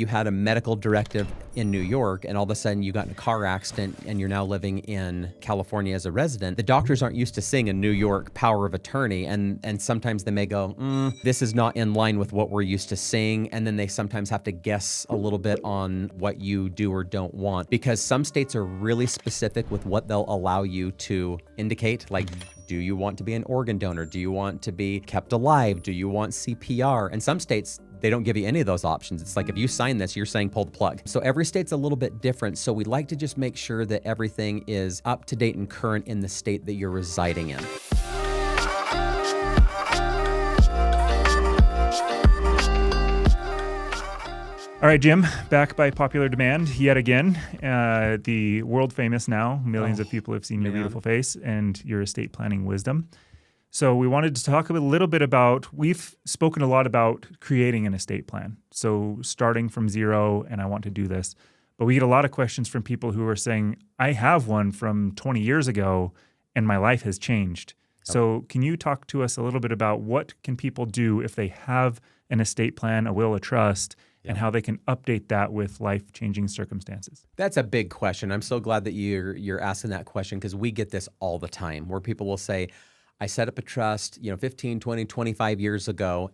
You had a medical directive in New York, and all of a sudden you got in a car accident and you're now living in California as a resident. The doctors aren't used to seeing a New York power of attorney, and sometimes they may go, this is not in line with what we're used to seeing, and then they sometimes have to guess a little bit on what you do or don't want, because some states are really specific with what they'll allow you to indicate, like, do you want to be an organ donor? Do you want to be kept alive? Do you want CPR? And some states, they don't give you any of those options. It's like, if you sign this, you're saying pull the plug. So every state's a little bit different. So we like to just make sure that everything is up to date and current in the state that you're residing in. All right, Jim, back by popular demand yet again. The world famous now, millions of people have seen your beautiful face and your estate planning wisdom. So we wanted to talk a little bit about, we've spoken a lot about creating an estate plan. So starting from zero, and I want to do this. But we get a lot of questions from people who are saying, I have one from 20 years ago and my life has changed. So can you talk to us a little bit about what can people do if they have an estate plan, a will, a trust, and how they can update that with life-changing circumstances? That's a big question. I'm so glad that you're asking that question, because we get this all the time where people will say, I set up a trust, 15, 20, 25 years ago.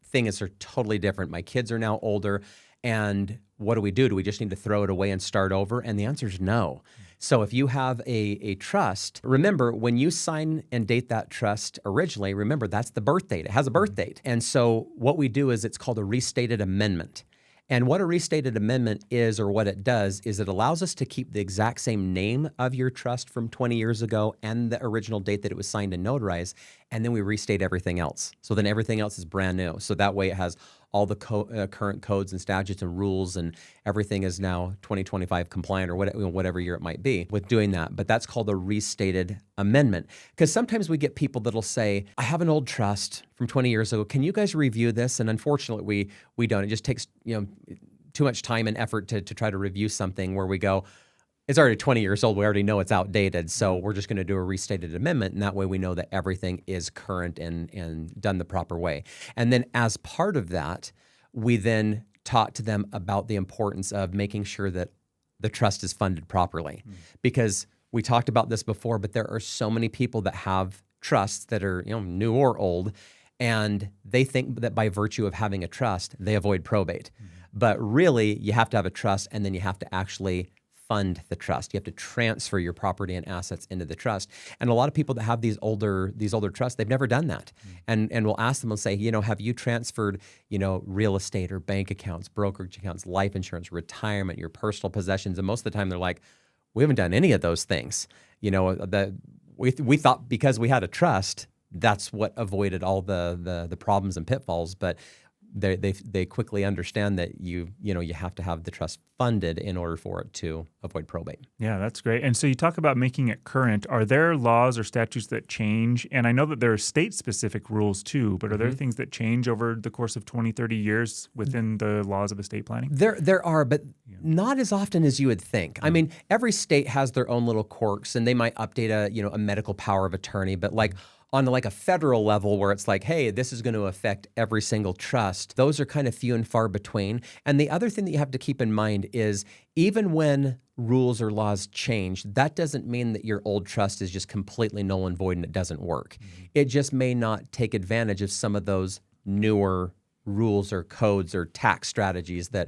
Things are totally different. My kids are now older. And what do we do? Do we just need to throw it away and start over? And the answer is no. So if you have a trust, remember, when you sign and date that trust originally, remember, that's the birth date. It has a birth date. And so what we do is it's called a restated amendment. And what a restated amendment is, or what it does, is it allows us to keep the exact same name of your trust from 20 years ago and the original date that it was signed and notarized, and then we restate everything else. So then everything else is brand new. So that way it has all the current codes and statutes and rules, and everything is now 2025 compliant, or whatever year it might be with doing that. But that's called a restated amendment. Because sometimes we get people that'll say, I have an old trust from 20 years ago. Can you guys review this? And unfortunately, we don't. It just takes too much time and effort to try to review something where we go, it's already 20 years old. We already know it's outdated. So we're just going to do a restated amendment. And that way we know that everything is current and done the proper way. And then as part of that, we then talk to them about the importance of making sure that the trust is funded properly. Because we talked about this before, but there are so many people that have trusts that are new or old, and they think that by virtue of having a trust, they avoid probate. But really, you have to have a trust, and then you have to actually fund the trust. You have to transfer your property and assets into the trust. And a lot of people that have these older trusts, they've never done that. And we'll ask them and say, have you transferred, real estate or bank accounts, brokerage accounts, life insurance, retirement, your personal possessions? And most of the time they're like, we haven't done any of those things. We thought because we had a trust, that's what avoided all the problems and pitfalls. But they quickly understand that you have to have the trust funded in order for it to avoid probate. Yeah, that's great. And so you talk about making it current. Are there laws or statutes that change? And I know that there are state-specific rules too, but are there things that change over the course of 20, 30 years within the laws of estate planning? There are, but not as often as you would think. I mean, every state has their own little quirks, and they might update a medical power of attorney, but on a federal level where it's like, hey, this is going to affect every single trust, those are kind of few and far between. And the other thing that you have to keep in mind is, even when rules or laws change, that doesn't mean that your old trust is just completely null and void and it doesn't work. It just may not take advantage of some of those newer rules or codes or tax strategies that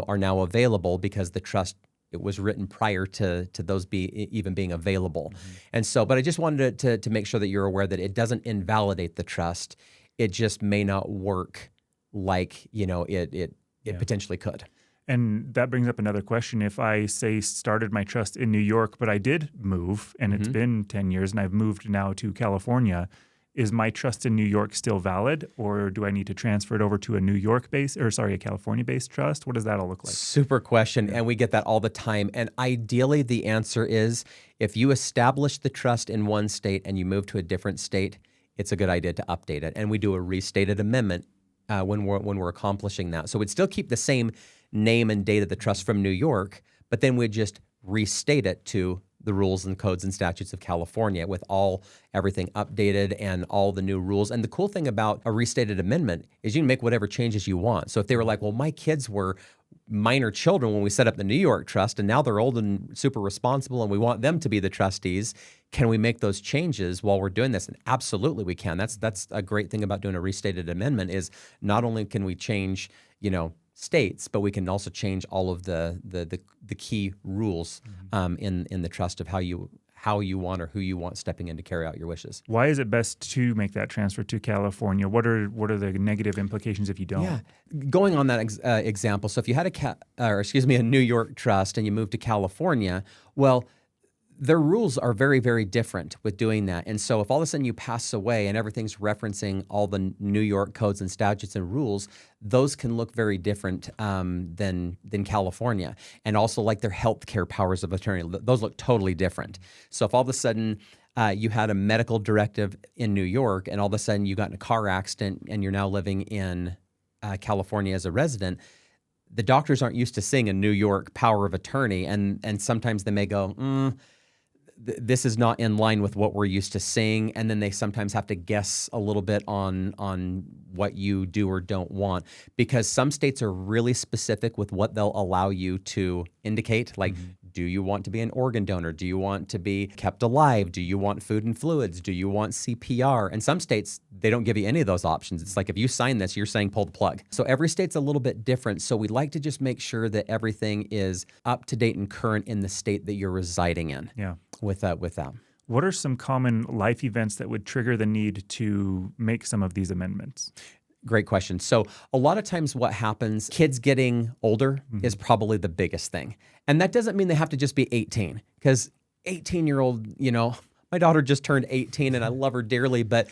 are now available, because the trust, it was written prior to those even being available. And so, but I just wanted to make sure that you're aware that it doesn't invalidate the trust. It just may not work like, it potentially could. And that brings up another question. If I started my trust in New York, but I did move and it's been 10 years and I've moved now to California, is my trust in New York still valid, or do I need to transfer it over to a California-based trust? What does that all look like? Super question, and we get that all the time. And ideally, the answer is, if you establish the trust in one state and you move to a different state, it's a good idea to update it. And we do a restated amendment when we're accomplishing that. So we'd still keep the same name and date of the trust from New York, but then we'd just restate it to the rules and codes and statutes of California with everything updated and all the new rules. And the cool thing about a restated amendment is you can make whatever changes you want. So if they were like, well, my kids were minor children when we set up the New York trust, and now they're old and super responsible, and we want them to be the trustees, can we make those changes while we're doing this? And absolutely we can. That's a great thing about doing a restated amendment is not only can we change, states, but we can also change all of the key rules in the trust of how you want or who you want stepping in to carry out your wishes. Why is it best to make that transfer to California? What are the negative implications if you don't? Yeah, going on that example. So if you had a New York trust and you moved to California, well, their rules are very, very different with doing that. And so if all of a sudden you pass away and everything's referencing all the New York codes and statutes and rules, those can look very different than California. And also like their healthcare powers of attorney, those look totally different. So if all of a sudden you had a medical directive in New York and all of a sudden you got in a car accident and you're now living in California as a resident, the doctors aren't used to seeing a New York power of attorney. And sometimes they may go, this is not in line with what we're used to seeing, and then they sometimes have to guess a little bit on what you do or don't want, because some states are really specific with what they'll allow you to indicate, like, do you want to be an organ donor? Do you want to be kept alive? Do you want food and fluids? Do you want CPR? And some states, they don't give you any of those options. It's like, if you sign this, you're saying pull the plug. So every state's a little bit different. So we like to just make sure that everything is up to date and current in the state that you're residing in. Yeah. With that. What are some common life events that would trigger the need to make some of these amendments? Great question. So a lot of times what happens, kids getting older is probably the biggest thing. And that doesn't mean they have to just be 18, because 18-year-old, my daughter just turned 18 and I love her dearly, but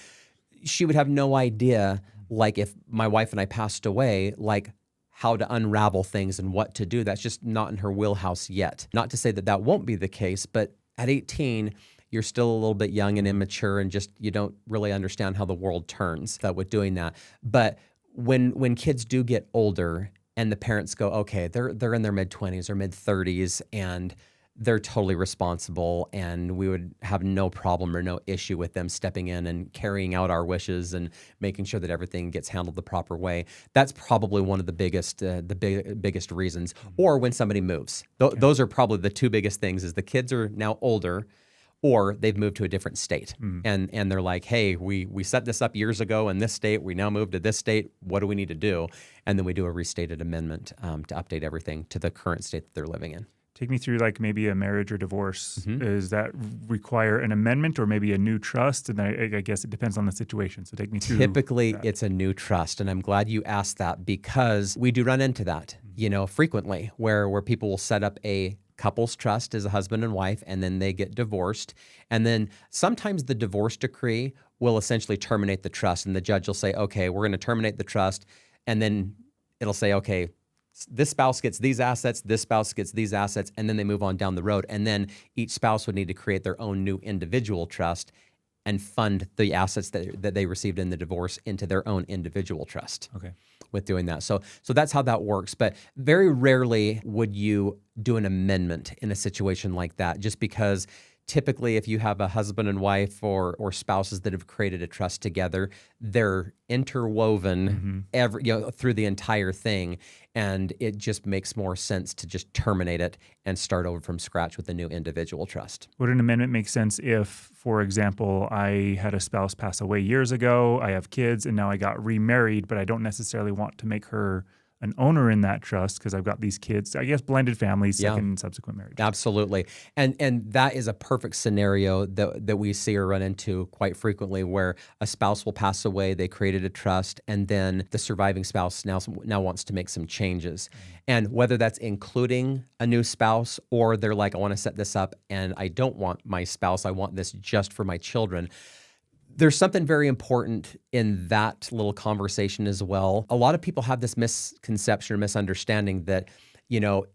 she would have no idea, like if my wife and I passed away, like how to unravel things and what to do. That's just not in her wheelhouse yet. Not to say that that won't be the case, but at 18, you're still a little bit young and immature and just you don't really understand how the world turns with doing that. But when kids do get older and the parents go, okay, they're in their mid-20s or mid-30s and they're totally responsible, and we would have no problem or no issue with them stepping in and carrying out our wishes and making sure that everything gets handled the proper way. That's probably one of the biggest reasons. Or when somebody moves. Those are probably the two biggest things, is the kids are now older or they've moved to a different state. And they're like, hey, we set this up years ago in this state. We now moved to this state. What do we need to do? And then we do a restated amendment to update everything to the current state that they're living in. Take me through like maybe a marriage or divorce. Does that require an amendment or maybe a new trust? And I guess it depends on the situation. So take me through. Typically, it's a new trust. And I'm glad you asked that, because we do run into that, frequently, where people will set up a couple's trust as a husband and wife, and then they get divorced. And then sometimes the divorce decree will essentially terminate the trust. And the judge will say, okay, we're going to terminate the trust. And then it'll say, okay, this spouse gets these assets, this spouse gets these assets, and then they move on down the road. And then each spouse would need to create their own new individual trust and fund the assets that they received in the divorce into their own individual trust. Okay. With doing that. So that's how that works. But very rarely would you do an amendment in a situation like that, just because typically if you have a husband and wife or spouses that have created a trust together, they're interwoven through the entire thing. And it just makes more sense to just terminate it and start over from scratch with a new individual trust. Would an amendment make sense if, for example, I had a spouse pass away years ago, I have kids, and now I got remarried, but I don't necessarily want to make her an owner in that trust because I've got these kids, I guess blended families, second and subsequent marriage. Absolutely. And that is a perfect scenario that we see or run into quite frequently, where a spouse will pass away, they created a trust, and then the surviving spouse now wants to make some changes. And whether that's including a new spouse, or they're like, I want to set this up and I don't want my spouse, I want this just for my children. There's something very important in that little conversation as well. A lot of people have this misconception or misunderstanding that,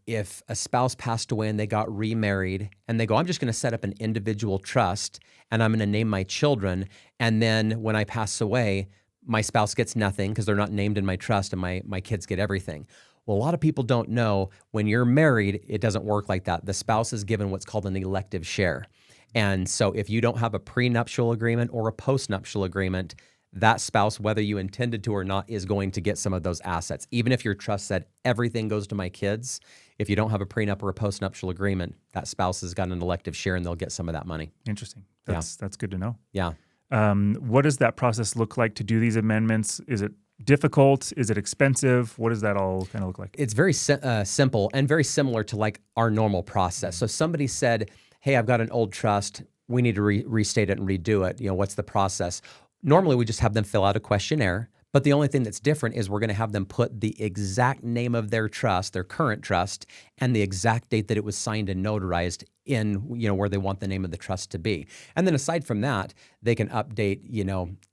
if a spouse passed away and they got remarried and they go, I'm just going to set up an individual trust and I'm going to name my children. And then when I pass away, my spouse gets nothing because they're not named in my trust and my kids get everything. Well, a lot of people don't know when you're married, it doesn't work like that. The spouse is given what's called an elective share. And so if you don't have a prenuptial agreement or a postnuptial agreement, that spouse, whether you intended to or not, is going to get some of those assets. Even if your trust said everything goes to my kids, if you don't have a prenup or a postnuptial agreement, that spouse has got an elective share and they'll get some of that money. Interesting. That's good to know. Yeah. What does that process look like to do these amendments? Is it difficult? Is it expensive? What does that all kind of look like? It's very simple and very similar to like our normal process. So somebody said, hey, I've got an old trust. We need to restate it and redo it. What's the process? Normally, we just have them fill out a questionnaire, but the only thing that's different is we're going to have them put the exact name of their trust, their current trust, and the exact date that it was signed and notarized in, where they want the name of the trust to be. And then aside from that, they can update,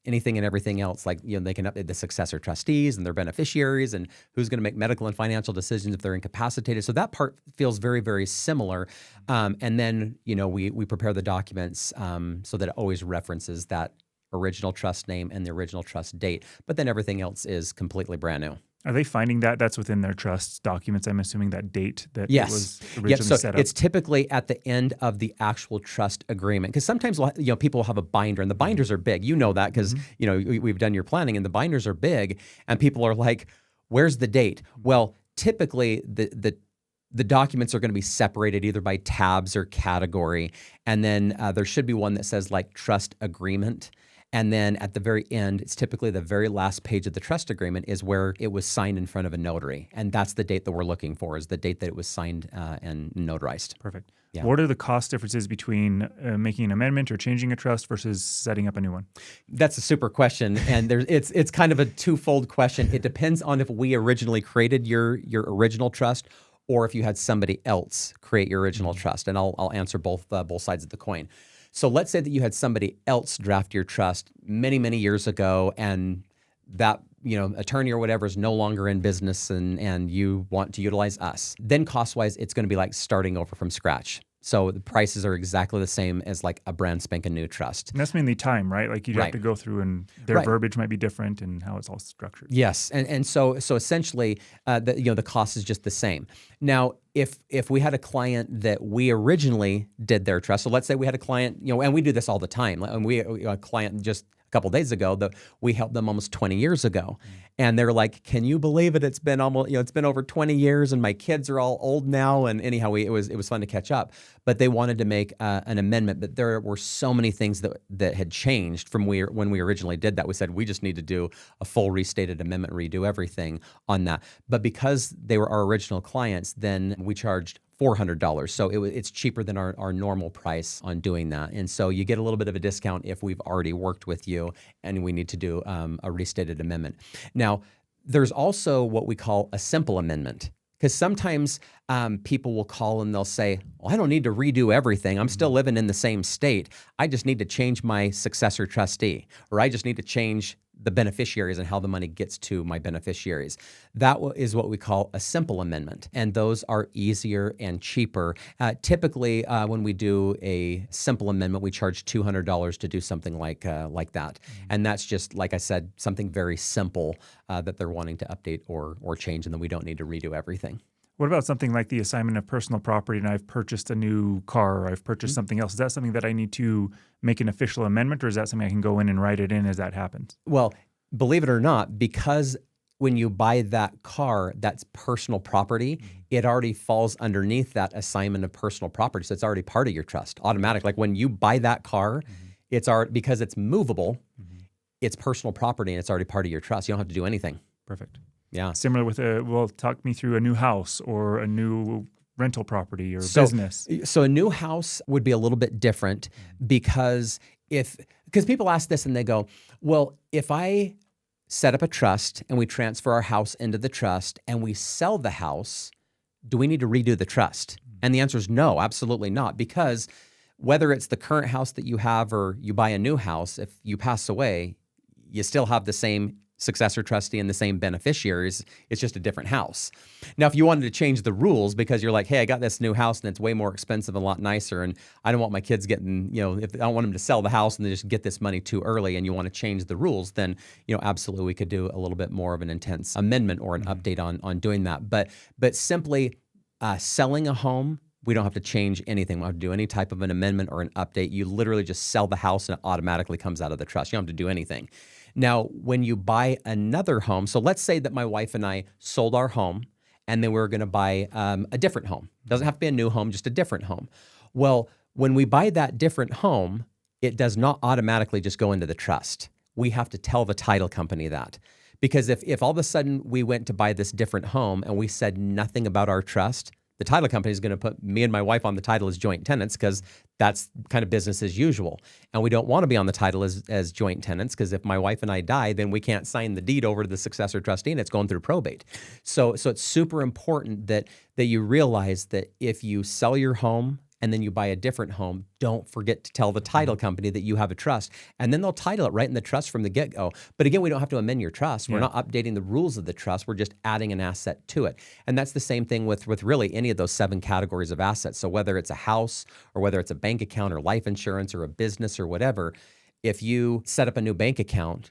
anything and everything else. Like, they can update the successor trustees and their beneficiaries and who's going to make medical and financial decisions if they're incapacitated. So that part feels very, very similar. And then, we prepare the documents so that it always references that original trust name and the original trust date, but then everything else is completely brand new. Are they finding that that's within their trust documents? I'm assuming that date that Yes. it was originally so set up. it's typically at the end of the actual trust agreement, because sometimes people will have a binder, and the binders are big. You know that because we've done your planning, and the binders are big, and people are like, "Where's the date?" Well, typically the documents are going to be separated either by tabs or category, and then there should be one that says like trust agreement. And then at the very end, it's typically the very last page of the trust agreement is where it was signed in front of a notary. And that's the date that we're looking for, is the date that it was signed and notarized. Perfect. Yeah. What are the cost differences between making an amendment or changing a trust versus setting up a new one? That's a super question. And it's kind of a twofold question. It depends on if we originally created your original trust or if you had somebody else create your original trust. And I'll answer both sides of the coin. So let's say that you had somebody else draft your trust many, many years ago, and that attorney or whatever is no longer in business, and you want to utilize us. Then cost-wise, it's going to be like starting over from scratch. So the prices are exactly the same as like a brand spanking new trust. And that's mainly time, right? Like you'd have Right. to go through, and their verbiage might be different and how it's all structured. Yes, and so essentially, the cost is just the same. Now, if we had a client that we originally did their trust, so let's say we had a client, and we do this all the time, and we a client just a couple days ago that we helped them almost 20 years ago, and they're like, "Can you believe it? It's been almost it's been over 20 years, and my kids are all old now." And anyhow, it was fun to catch up, but they wanted to make an amendment, but there were so many things that had changed from when we originally did that. We said we just need to do a full restated amendment, redo everything on that. But because they were our original clients, then we charged $400. So it's cheaper than our normal price on doing that. And so you get a little bit of a discount if we've already worked with you and we need to do a restated amendment. Now, there's also what we call a simple amendment. Because sometimes people will call and they'll say, well, I don't need to redo everything. I'm still living in the same state. I just need to change my successor trustee, or I just need to change the beneficiaries and how the money gets to my beneficiaries. That is what we call a simple amendment, and those are easier and cheaper. Typically, when we do a simple amendment, we charge $200 to do something like that, and that's just, like I said, something very simple that they're wanting to update or change, and then we don't need to redo everything. What about something like the assignment of personal property, and I've purchased a new car, or I've purchased something else? Is that something that I need to make an official amendment, or is that something I can go in and write it in as that happens? Well, believe it or not, because when you buy that car, that's personal property, it already falls underneath that assignment of personal property. So it's already part of your trust automatically. Like when you buy that car, it's already, because it's movable, it's personal property and it's already part of your trust. You don't have to do anything. Perfect. Yeah. Similar with talk me through a new house or a new rental property or business. So a new house would be a little bit different because people ask this and they go, well, if I set up a trust and we transfer our house into the trust and we sell the house, do we need to redo the trust? And the answer is no, absolutely not. Because whether it's the current house that you have or you buy a new house, if you pass away, you still have the same successor trustee and the same beneficiaries. It's just a different house. Now, if you wanted to change the rules because you're like, hey, I got this new house and it's way more expensive and a lot nicer, and I don't want my kids getting, if I don't want them to sell the house and they just get this money too early, and you want to change the rules, then, absolutely we could do a little bit more of an intense amendment or an update on doing that. But simply selling a home, we don't have to change anything. We don't have to do any type of an amendment or an update. You literally just sell the house and it automatically comes out of the trust. You don't have to do anything. Now, when you buy another home, so let's say that my wife and I sold our home and then we were going to buy a different home. Doesn't have to be a new home, just a different home. Well, when we buy that different home, it does not automatically just go into the trust. We have to tell the title company that. Because if all of a sudden we went to buy this different home and we said nothing about our trust, the title company is going to put me and my wife on the title as joint tenants because that's kind of business as usual. And we don't want to be on the title as joint tenants because if my wife and I die, then we can't sign the deed over to the successor trustee and it's going through probate. So it's super important that you realize that if you sell your home and then you buy a different home, don't forget to tell the title company that you have a trust. And then they'll title it right in the trust from the get-go. But again, we don't have to amend your trust. We're not updating the rules of the trust. We're just adding an asset to it. And that's the same thing with really any of those 7 categories of assets. So whether it's a house or whether it's a bank account or life insurance or a business or whatever, if you set up a new bank account,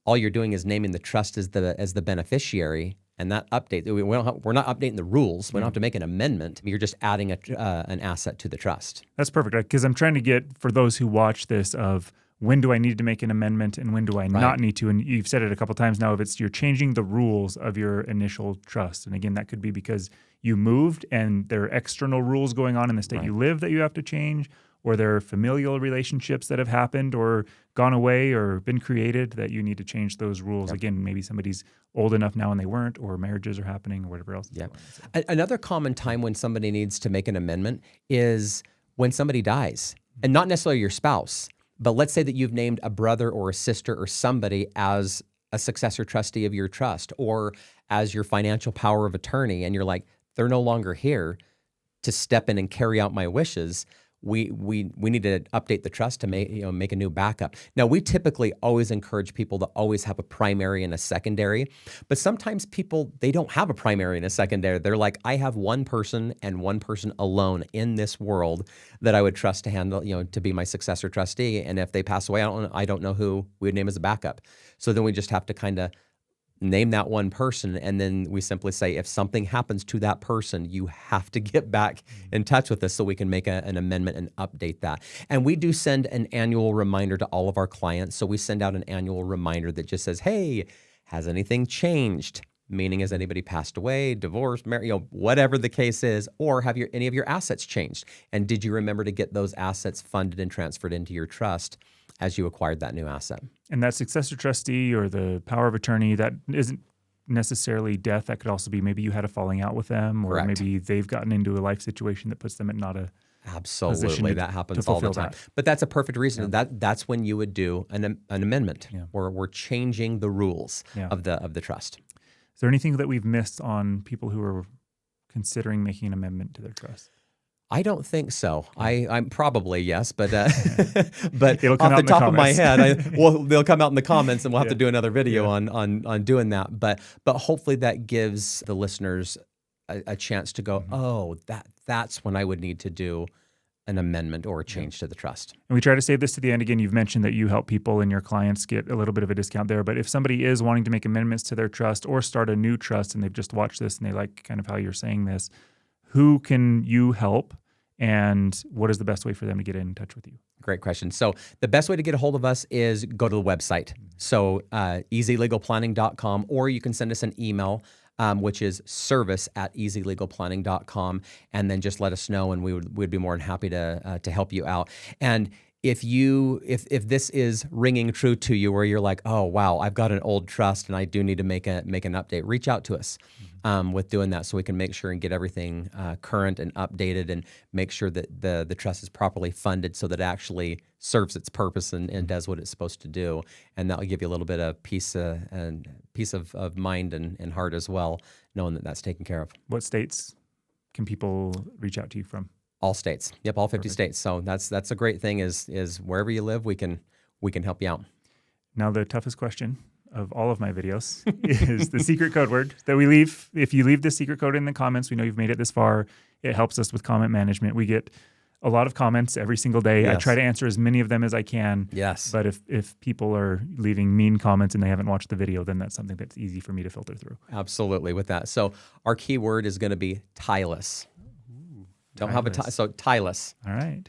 all you're doing is naming the trust as the beneficiary. And that update, we're not updating the rules. We don't have to make an amendment. You're just adding an asset to the trust. That's perfect, because I'm trying to get, for those who watch this, of when do I need to make an amendment and when do I not need to? And you've said it a couple times now, if it's you're changing the rules of your initial trust. And again, that could be because you moved and there are external rules going on in the state you live that you have to change, or there are familial relationships that have happened or gone away or been created that you need to change those rules. Again, maybe somebody's old enough now and they weren't, or marriages are happening or whatever else. Another common time when somebody needs to make an amendment is when somebody dies, and not necessarily your spouse, but let's say that you've named a brother or a sister or somebody as a successor trustee of your trust or as your financial power of attorney, and you're like, they're no longer here to step in and carry out my wishes. We need to update the trust to make a new backup. Now, we typically always encourage people to always have a primary and a secondary, but sometimes people, they don't have a primary and a secondary. They're like, I have one person and one person alone in this world that I would trust to handle, to be my successor trustee. And if they pass away, I don't know who we would name as a backup. So then we just have to kind of name that one person, and then we simply say, if something happens to that person, you have to get back in touch with us so we can make an amendment and update that. And we do send an annual reminder to all of our clients. So we send out an annual reminder that just says, hey, has anything changed? Meaning, has anybody passed away, divorced, married, whatever the case is, or have any of your assets changed? And did you remember to get those assets funded and transferred into your trust as you acquired that new asset? And that successor trustee or the power of attorney, that isn't necessarily death. That could also be maybe you had a falling out with them, or maybe they've gotten into a life situation that puts them at not a Absolutely, that happens all the time. But that's a perfect reason. That's when you would do an amendment, where we're changing the rules of the trust. Is there anything that we've missed on people who are considering making an amendment to their trust? I don't think so. I'm probably yes, but but It'll come off out the top of my head, they'll come out in the comments, and we'll have to do another video on doing that. But hopefully that gives the listeners a chance to go, oh, that's when I would need to do an amendment or a change to the trust. And we try to save this to the end. Again, you've mentioned that you help people and your clients get a little bit of a discount there. But if somebody is wanting to make amendments to their trust or start a new trust and they've just watched this and they like kind of how you're saying this, who can you help and what is the best way for them to get in touch with you? Great question. So the best way to get a hold of us is go to the website. So easylegalplanning.com, or you can send us an email, which is service@easylegalplanning.com, and then just let us know, and we'd be more than happy to help you out. And if this is ringing true to you, where you're like, oh wow, I've got an old trust and I do need to make an update, reach out to us with doing that, so we can make sure and get everything current and updated, and make sure that the trust is properly funded so that it actually serves its purpose and does what it's supposed to do. And that'll give you a little bit of peace of mind and heart as well, knowing that that's taken care of. What states can people reach out to you from? All states. Yep, all 50 states. So that's a great thing is wherever you live, we can help you out. Now the toughest question of all of my videos is the secret code word that we leave. If you leave the secret code in the comments, we know you've made it this far. It helps us with comment management. We get a lot of comments every single day. Yes. I try to answer as many of them as I can. Yes. But if people are leaving mean comments and they haven't watched the video, then that's something that's easy for me to filter through. Absolutely with that. So our keyword is going to be tileless. Don't have a tileless. so tileless. All right.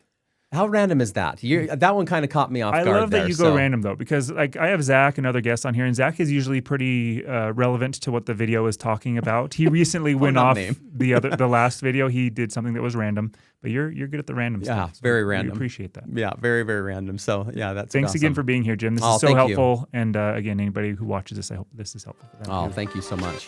How random is that? That one kind of caught me off guard. I love that there, you go random though, because like I have Zach and other guests on here, and Zach is usually pretty relevant to what the video is talking about. He recently went off the last video. He did something that was random, but you're good at the random stuff. Yeah, very We random. appreciate that. Yeah, very, very random. So yeah, that's Thanks awesome. again for being here, Jim. This is so thank you. helpful. And again, anybody who watches this, I hope this is helpful for them. Oh, too. thank you so much.